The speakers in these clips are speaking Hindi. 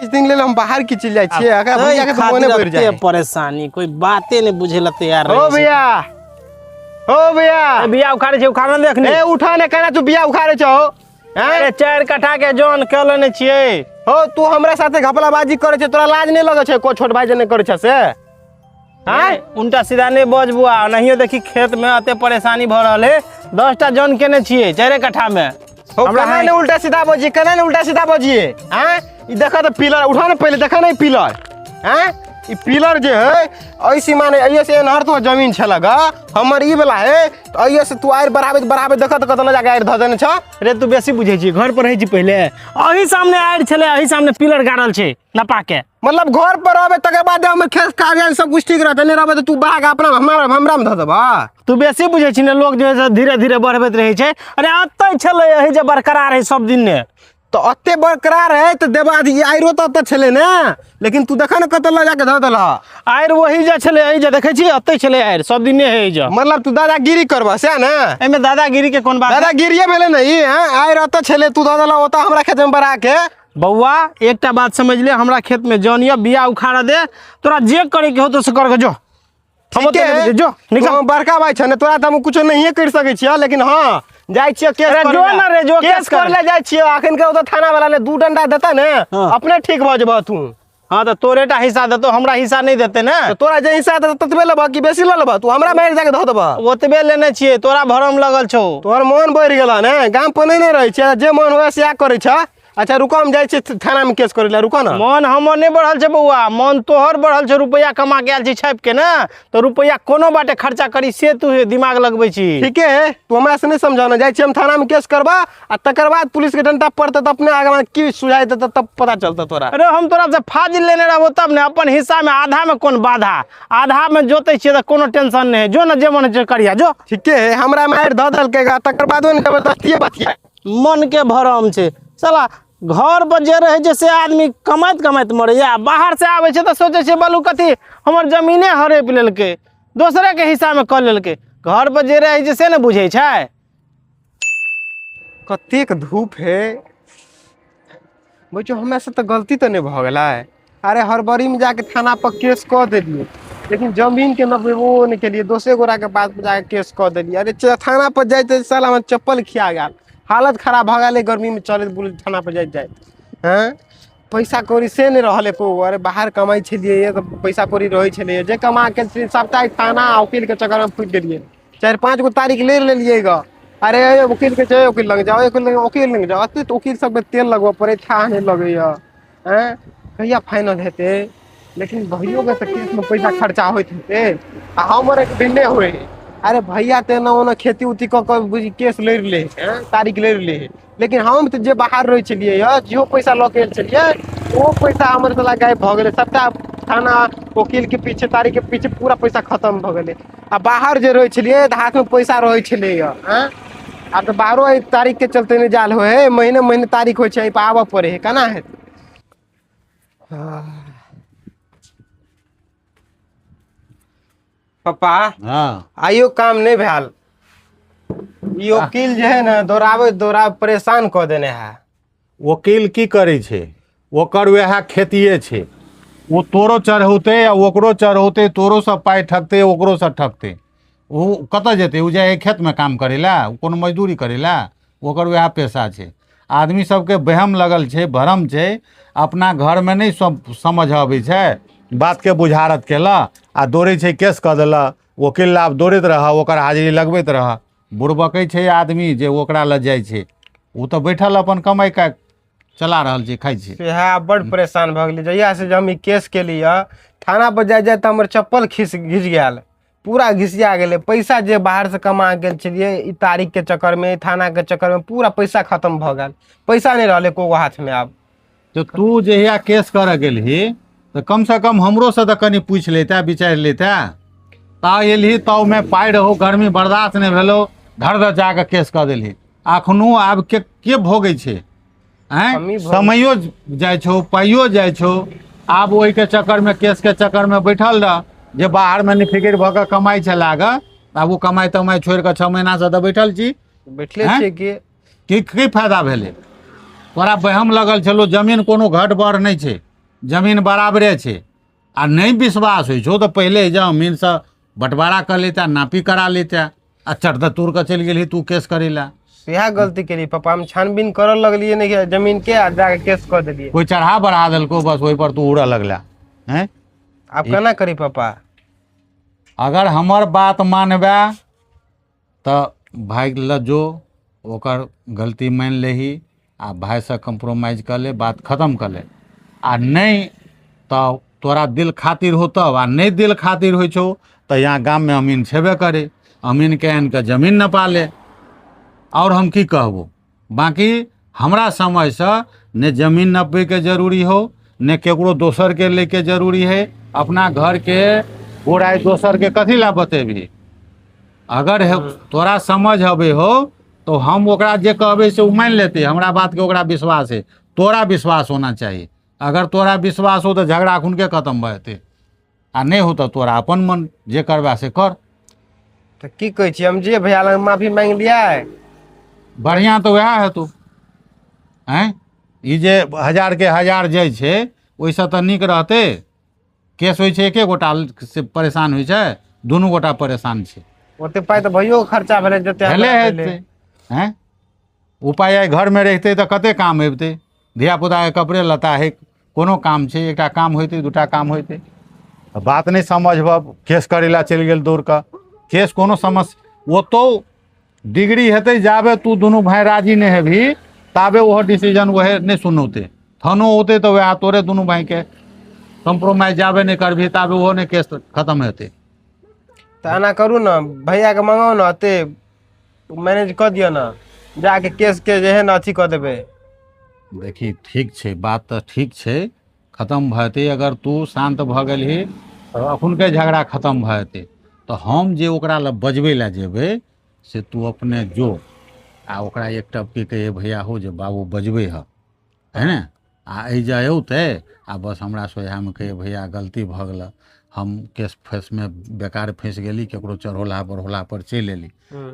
दिन ले हम बाहर की चल जाए छिए अगर भैया के तो मोने बढ़ जाए परेशानी कोई बातें नहीं बुझेला तैयार ओ भैया बिया उखाड़े छै उखाड़न देखनी ए उठा ने कहना तू बिया उखाड़े छौ अरे 4 कट्ठा के जौन कलने छिए हो तू हमरा साथे घपलाबाजी करे छै तोरा लाज नहीं लगे छै को छोट भाई जे नहीं करे छै से हां उल्टा सीधा नहीं बजबुआ नहियो देखी खेत में अते परेशानी भ रहल है 10टा जौन केने छिए 4 कट्ठा में हमरा ने उल्टा सीधा बजी केना ने उल्टा सीधा बजिए हैं ई देखा तो पिलर उठा ने पहले देखा नहीं पिलर हैं ई पिलर जे है ऐसी माने ऐसे एनहर तो जमीन छलगा हमर ई वाला है तो ऐसे तू आएर बराबर देखत कतला जाके आएर ध देने छ रे तू बेसी बुझै छी घर पर रहै छी पहले अही सामने आएर छले अही सामने पिलर गाड़ल छै नपा के मतलब घर पर रहबे तके बाद हम खेत कागज सब कुछ ठीक रहते नहीं रहबे तो तू बाग अपना हमरा में ध देबा तू बेसी बुझै छी ने लोग जो है धीरे धीरे बढ़बैत रहै छै अरे अतै छले अही जे बरकरार है सब दिन ने तो अत्ते बरकरार है तो देबा दी आइरो तो छले ना लेकिन तू देखा न कतला जाके ध देला आइर वही जे छले अही जे देखै छी अतै छले आइर सब दिन ने है जे मतलब तू दादागिरी करबा से ना एमे दादागिरी के कोन बात दादागिरिये भेले नहीं हां आइर अत छले तू ध देला ओता हमरा खेत में बरा के बउआ एकटा बात समझ ले हमरा खेत में जौनिया बिया उखाड़ा दे तोरा जे करे के हो तो से कर के जो हम तो जो निकल बड़का भाई छने तोरा त हम कुछ नहीं कर सकै छियै लेकिन हां जाय छियै केस कर जो ना रे जो केस कर ले जाय छियै अखन के ओ थाना वाला ने 2 डंडा देता ने अपने ठीक भ जेबा तू हां तो तोरेटा हिस्सा देतो हमरा हिस्सा नहीं देते ना तो तोरा जे हिस्सा देत ततबे लेबा कि बेसी ल लेबा तू हमरा मार जाके ध देबा ओतबे लेने छियै तोरा भरम लगल छौ तोर मन बढ़ गेला ने गाम पर नहीं रहे छै जे मन होय से करे छ अच्छा रुको हम जाय छी थाना में केस करे ला रुको ना मन हमर नहीं बढ़ल छै बउआ मन तोहर बढ़ल छै रुपया कमा के आल छी छाप के ना तो रुपया कोनो बाटे खर्चा करी से तू दिमाग लगबै छी ठीक है तू हमरा से नहीं समझाना जाय छी हम थाना में केस करबा आ तकर बाद पुलिस के डंडा पड़ते त अपने आगे में की सुझाय देता तब पता चलता तोरा अरे हम तोरा से फाजिल लेने रहबो तब ने अपन हिस्सा में आधा में कोन बाधा आधा में जोतै छियै त कोनो टेंशन नहीं जो न जे मन जे करिया जो ठीक है हमरा मार ध दल के तकर बाद ओन जबरदस्ती बतिया मन के भरम छै साला घर पर जे रहे जैसे आदमी कमाइत मरैया बाहर से आवे छै त सोचे छै बलू कथी हमर जमीने हड़प लेलकै दूसरे के हिस्सा में कर लेलकै घर पर जे रहे जैसे न बुझै छै कतेक धूप है बच्चों हमरा से तो गलती तो नहीं भ गेलै अरे हड़बड़ी में जाके थाना पर केस क देलिए लेकिन जमीन के नबेबो नहीं के लिए दोसरे गोरा के पास जाके केस क देलिए अरे थाना पर जाते साला हम चप्पल खिया गेल हालत खराब भ गेलै गर्मी में चले बुल थाना पर जाए हैं पैसा कौड़ी से नहीं रहले पो अरे बाहर कमाई छलिए तो पैसा कौड़ी रहे छलिए जे कमा के सप्ताह थाना वकील के चक्कर में फूट गेलिए 4-5 गो तारीख ले लेलिए ग अरे वकील के जाओ वकील लग जाओ वकील लग जाओ तो वकील सब तेल लगवा पड़े था नहीं लगे हैं कहिया फाइनल हेते लेकिन भैया के तो केस में पैसा खर्चा होते हेते आ हमर एक दिन नहीं होए अरे भैया ते ना ओना खेती उती क बुझी केस ले ले तारीख ले ले लेकिन हम तो जे बाहर रहे छलिए जो पैसा ल के छलिए वो पैसा हमर से गायब भ गेले सबटा थाना वकील के पीछे तारीख के पीछे पूरा पैसा खत्म भ गेले आ बाहर जे रहे छलिए हाथ में पैसा रहे छले हैं अब तो 12 तारीख के चलते नहीं जाल होए महीने तारीख होय छै आबा पड़े है केना है पापा हाँ आइयो काम नहीं भेल ई वकील जे है ना दौड़ावे परेशान क देने है वकील की करे छे ओकर वह खेतिए छे वो तोरो चढ़ौते या ओकरो चढ़ौते तोरो सब पाई ठकते ओकरो सब ठकते वो कत जेते उ जाए खेत में काम करेला कोनो मजदूरी करेला ओकर वह पेशा छे आदमी सबके बहम लगल छे भरम छे अपना घर में नहीं सब समझ आबै छे बात के बुझारत केला आ दौड़े छे केस क देला वकील लाभ दौड़ैत रह ओकर हाजिरी लगबैत रह बुड़बकै छे आदमी जे ओकरा लग जाय छे उ तो बैठल अपन कमाई का चला रहल छे खाई छे सेहा बड़ परेशान भ गेली जहिया से हम ई केस केली थाना पर जाए त हमर चप्पल घिस गेल पूरा घिसिया गेले पैसा जे बाहर से कमा गेल छलिए ई तारीख के चक्कर में थाना के चक्कर में पूरा पैसा खत्म भ गेल पैसा नहीं रहले को हाथ में अब तो तू जहिया केस कर गेलही तो कम से कम हमरो से तो कनी पूछ लेता विचार लेता ता एलही तो मैं पाई रहो गर्मी बर्दाश्त नहीं भेलो धर जाके केस कर देलही अखनो आब के भोगे छे हैं समयो जाय छो पाइयो जाय छो आब वही के चक्कर में केस के चक्कर में बैठल रह जे बाहर में निफिकिर भ के कमाई छे लाग आब वो कमाई तमाई छोड़ के 6 महीना से तो बैठल छी बैठले छे की फायदा भेले तोरा बहम लगल छलो जमीन कोनो घट बढ़ नहीं छे जमीन बराबरे छे आ नहीं विश्वास होइ छो तो पहले जमीन से बंटवारा कर लेता, नापी करा लेता। आ चढ़ता तोड़ के चल गेली तू केस करेला। यह गलती करी पापा, हम छानबीन कर लगलिए नहीं कि जमीन के आ जाके केस कर दिलिए। कोई चढ़ा बढ़ा दिलको बस वही पर तू उड़ा लगला हैं। आप केना करी पापा? अगर हमर बात मानबे तो भाई ल जो ओकर गलती मान लेही आ भाई से कम्प्रोमाइज कर ले, बात खत्म कर ले। आ नहीं तो तोरा दिल खातिर होता आ नहीं दिल खातिर हो छो तो यहाँ गाँव में अमीन छेबे करे, अमीन के आन के जमीन न पाले। और हम की कहबो, बाकी हमरा समझ से ने जमीन नपे के जरूरी हो ने केकरो दोसर के लेके जरूरी है। अपना घर के बुराई दोसर के कथी ला बतेबी। अगर तोरा समझ हबे हो तो हम ओकरा जे कहबे से मान लेते। हमरा बात के ओकरा विश्वास है, तोरा विश्वास होना चाहिए। अगर तोरा विश्वास हो तो झगड़ा खून के खत्म भते, आ नहीं हो तो तोरा अपन मन जे करबा से कर। तो की कहै छी, हम जे भैया लग माफी मांग लिया है। बढ़िया तो वह है तू हैं। ई जे 1000 के 1000 जाइ छे ओइसे तो नीक रहते। केस होइ छे एके गोटा से परेशान होइ छे, दुनू गोटा परेशान छे। ओते पाई तो भैयो के खर्चा भेले जते भेले हेते हैं। उपाय आइ घर में रहते तो कते काम हेबते। धिया पुता के कपड़े लता है, कोनो काम छे, एकटा काम होते दूटा काम होते। बात नहीं समझब, केस करेला चल गेल दौड़ का। केस कोनो समस्या वो तो डिग्री हेते जाबे तू दोनों भाई राजी नहीं है भी ताबे वह डिसीजन वह नहीं सुनौते। थानो होते तो वह तोरे दोनों भाई के कम्प्रोमाइज जाबे नहीं कर भी ताबे वो ने केस खत्म हेते। तो आना करू ना, भैया के मंगाओ ना, ते मैनेज कर दियो ना, जाके केस के जे है ना अथी कर देबे। देखी ठीक छे, बात तो ठीक छे, खत्म भते। अगर तू शांत भ गेलही तो अखुन के झगड़ा खत्म भते। तो हम जे ओकरा ला बजबे ला जेबे से तू अपने जो आ ओकरा एक टपकी के भैया हो जे बाबू बजबे है ना। आ जाए ते आ बस हमरा सोझा में कहे भैया गलती भ गल, हम केस फेस में बेकार फंस गेली, केकरो चढ़ोला बढ़ोला पर चल एली,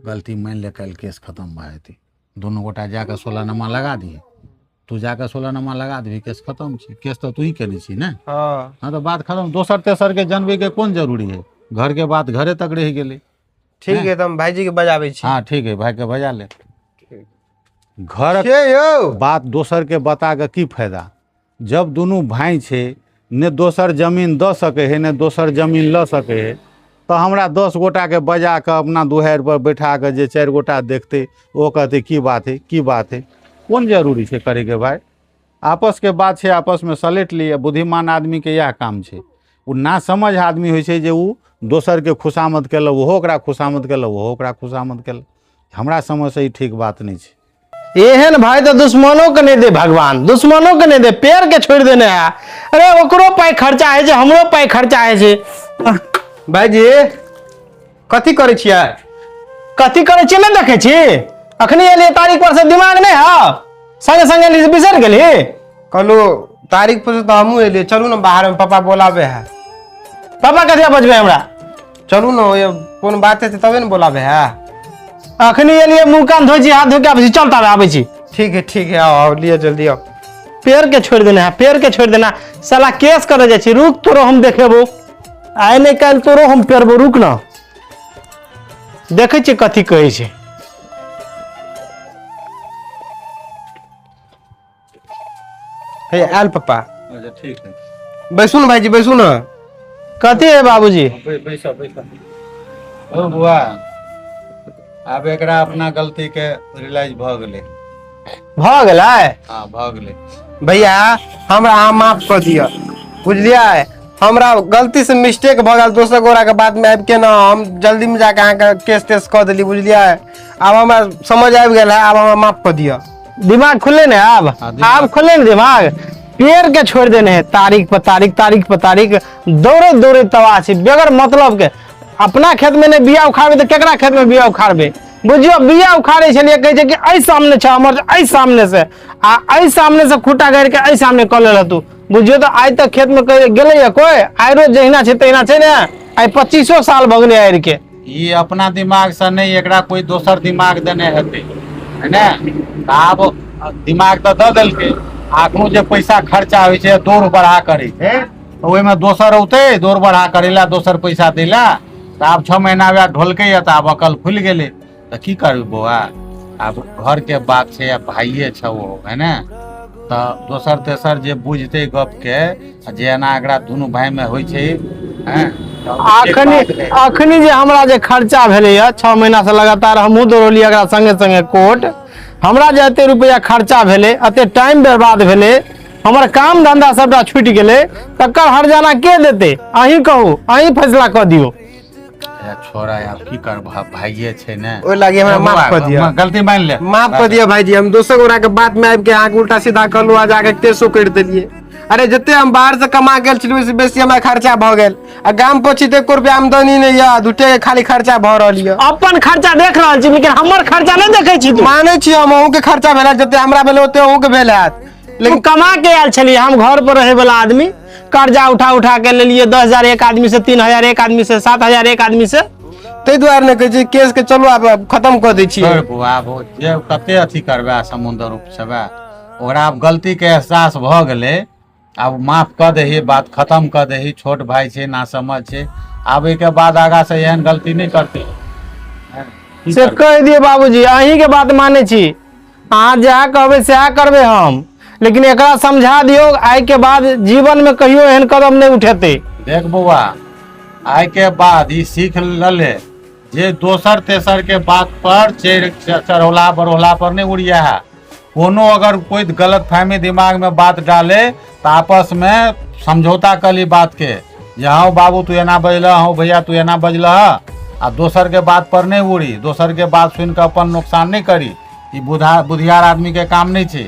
गलती मान ले, कल केस खत्म भ जेतै। दोनों गोटा जाकर 16नमा लगा दिए, तू जाकर 16नमा लगा दी, केस खत्म छी। केस तो तू ही केने छी ना। हाँ तो बात खत्म। दोसर तेसर के जनबे के कौन जरूरी है, घर के बात घरे तक रह गेले। ठीक है तो हम भाईजी के बजाबे छी। हाँ ठीक है, भाई के बजा ले। घर बात दोसर के बता के की फायदा, जब दोनों भाई छे ने दोसर जमीन द सके है ने दोसर जमीन ल सके है। तो हमरा 10 गोटा के बजा के अपना दुहार पर बैठा के जे 4 गोटा देखते वो कहते की बात है, की बात है, कौन जरूरी है करे के। भाई आपस के बात है, आपस में सलेट लिए। बुद्धिमान आदमी के यह काम है। वो ना समझ आदमी होइ छै जे वो दोसर के खुशामद केल, ओहो ओकरा खुशामद केल, ओहो ओकरा खुशामद केल। हमरा समझ से ई ठीक बात नहीं है। एहन भाई तो दुश्मनों के नहीं दे भगवान, दुश्मनों के नहीं दे, पेड़ के छोड़ देने है। अरे ओकरो पाई खर्चा है जे, हमरो पाई खर्चा है जे। भाईजी कथी करे छियै? कथी करे छियै नहीं देखे छी? अखनी एलिए तारीख पर से दिमाग नहीं है, संगे संगे बिसर गेली। कहलो तारीख पर से तो हमहू एलिए, चलू ना बाहर में, पापा बोलाबे है। पापा कथी बजबे हमरा? चलू ना, ये कौन बात है तबे न बोलाबे है। अखनी एलिए मुंह कान धोई छी, हाथ धो के आबै छी, चलता आबै छी। ठीक है आओ लिए जल्दी आओ। पेड़ के छोड़ देना है, पेड़ के छोड़ देना। साला केस करे जाय छी, रुक तोरो हम देखेबो, आइ नहीं काल तोरो हम पेरबो, रुक ना, देखे छी कथी कहै छै। हे आयल पापा। अच्छा ठीक है, बैसू ना भाईजी, बैसू ना। कथी है बाबूजी? बैसा बैसा। ओ बुआ, आब एकरा अपना गलती के रियलाइज भ गेले। भ गेलै? हाँ भ गेले। भैया हमरा अहाँ माफ कर दिया, बुझलिए। हमरा गलती से मिस्टेक भ गल, दोसर गोरा के बात में आबि के ना हम जल्दी में जाके अहाँ के केस तेस कर देली, बुझलिए। अब हमरा समझ आबि गेल है, अब हमरा माफ कर दिया। दिमाग खुले ने अब खुले ने दिमाग। पेड़ के छोड़ देने हैं, तारीख पर तारीख, तारीख पर तारीख, दौड़े दौड़े तबाह छी बगैर मतलब के। अपना खेत में नहीं बिया उखाड़बे तो केकरा खेत में बिया उखाड़बे? बुझियो बिया उखाड़े छलिए, कहै छै कि एहि सामने छ हमर, एहि सामने से आ एहि सामने से खूटा गाड़ि के एहि सामने क लेला तू। बुझियो तो आज तक खेत में गेले कोई, आइरो जहिना छै तहिना छै ने। आई 25 साल भ गेलै आइर के। ये अपना दिमाग से नहीं, एकरा कोई दोसर दिमाग देने हेते है ना। आब दिमाग तो द देलके, आखनो जे पैसा खर्चा होइ छै दौड़ बढ़ा करै छै तऽ ओहिमे दोसर औते दौड़ बढ़ा करै ला दोसर पैसा दै ला तऽ आब 6 महीना वएह ढोलकै तऽ आब अकल खुलि गेलै तऽ की करबै बौआ आब घर के बात छै भाइये छ ओ है ने तऽ दोसर तेसर जे बुझतै गप के जे एना एकरा दुनू भाई में होइ छै हैं अखनी जे हमरा जे खर्चा भेलैया 6 महीना से लगातार हमहूँ दौड़लियै एकरा संगे संगे कोर्ट हमरा जे एते रुपया खर्चा भेलै एते टाइम बर्बाद भेलै हमर काम धंधा सबटा छूटि गेलै तकर हर्जाना के देतै अहीं कहू अहीं फैसला कऽ दियौ छोड़ा आब की करबह भाइये छै ने ओहि लागी हमरा माफ कर दिया गलती मान ले माफ कर दिया भाईजी हम दोसर गोरा के बात में आबि के आके उल्टा सीधा करलू आ जाके केसो कर देलिए अरे जते हम बाहर से कमा गेल छलू ओइसे बेसी हमरा खर्चा भ गेल आ गाम पछी ते 1 रुपया आमदनी नहीं या दूटे के खाली खर्चा भ रहल ये अपन खर्चा देख रहल छी लेकिन हमर खर्चा नहीं देखे छी तू माने छी हम अहूँ के खर्चा भेला जते हमरा भेले ओते अहूँ के भेल हैत लेकिन कमा के आयल छलिए हम घर पर रहे वाला आदमी कर्जा उठा उठा के ले लिए 10,000 एक आदमी से 3,000 एक आदमी से 7,000 एक आदमी से तै दुआरे ने कहै छी केस के चलो आब खत्म कर दै छी आब जे कते अथी करबे समुद्र रूप से ओकरा आब गलती के एहसास भ गेलै आब माफ कर दही बात खत्म कर दही छोट भाई छै ना समझ छै आब के बाद आगा से एहन गलती नहीं करते से कह दिए बाबूजी अहीं के बात माने छी अहाँ जहाँ कहबै सएह करबै हम लेकिन एकरा समझा दियो आइ के बाद जीवन में कहियो एहन कदम नहीं उठेते देख बौआ आइ के बाद ई सीख ले जे दोसर तेसर के बात पर चढ़ौला बरौला पर नहीं उड़िया है कोनो अगर कोई गलत फहमी दिमाग में बात डाले तो आपस में समझौता कली बात के जे हाँ बाबू तू एना बजल हाँ भैया तू एना बजल आ दोसर के बात पर नहीं उड़ी दोसर के बात सुन के अपन नुकसान नहीं करी ई बुधियार आदमी के काम नहीं छे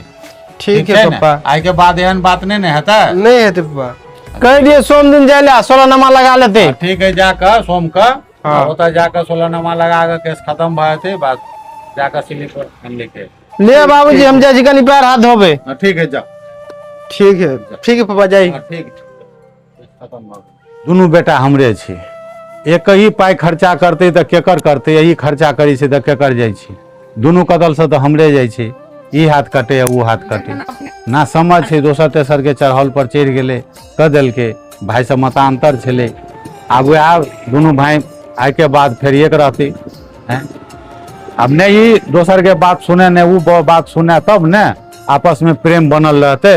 ठीक है पापा आई के बाद एहन बात नहीं ने हेता नहीं हेते पापा कह दिए सोम दिन जाए 16नमा लगा लेते ठीक है जाकर सोम का होता जाकर 16नमा लगा के केस खत्म भ जेते बात जाकर स्लीपर हम लेके ले बाबूजी हम जाए छी कनी पैर हाथ धोबे ठीक है जा ठीक है पापा जाई ठीक खत्म भ दुनू बेटा हमरे छी एक ही पाई खर्चा करते तो केकर करते यही खर्चा करी से तो केकर जाय छी दुनू कदल से तो हमरे जाय छी ई हाथ कटे या वो हाथ कटे ना समझ छै दोसर तेसर के चढ़ौल पर चढ़ गेले क देलके भाई से मतांतर छले आब वह दुनू भाई आइ के बाद फिर एक रहती हैं अब नहीं दोसर के बात सुने ने वो बात सुने तब ने आपस में प्रेम बनल रहते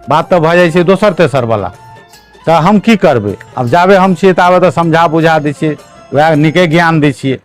बात तो भ जाय छै दोसर तेसर वाला तो हम की करबे अब जाबे हम छियै ताबे तो समझा बुझा दै छियै वह नीके ज्ञान दै छियै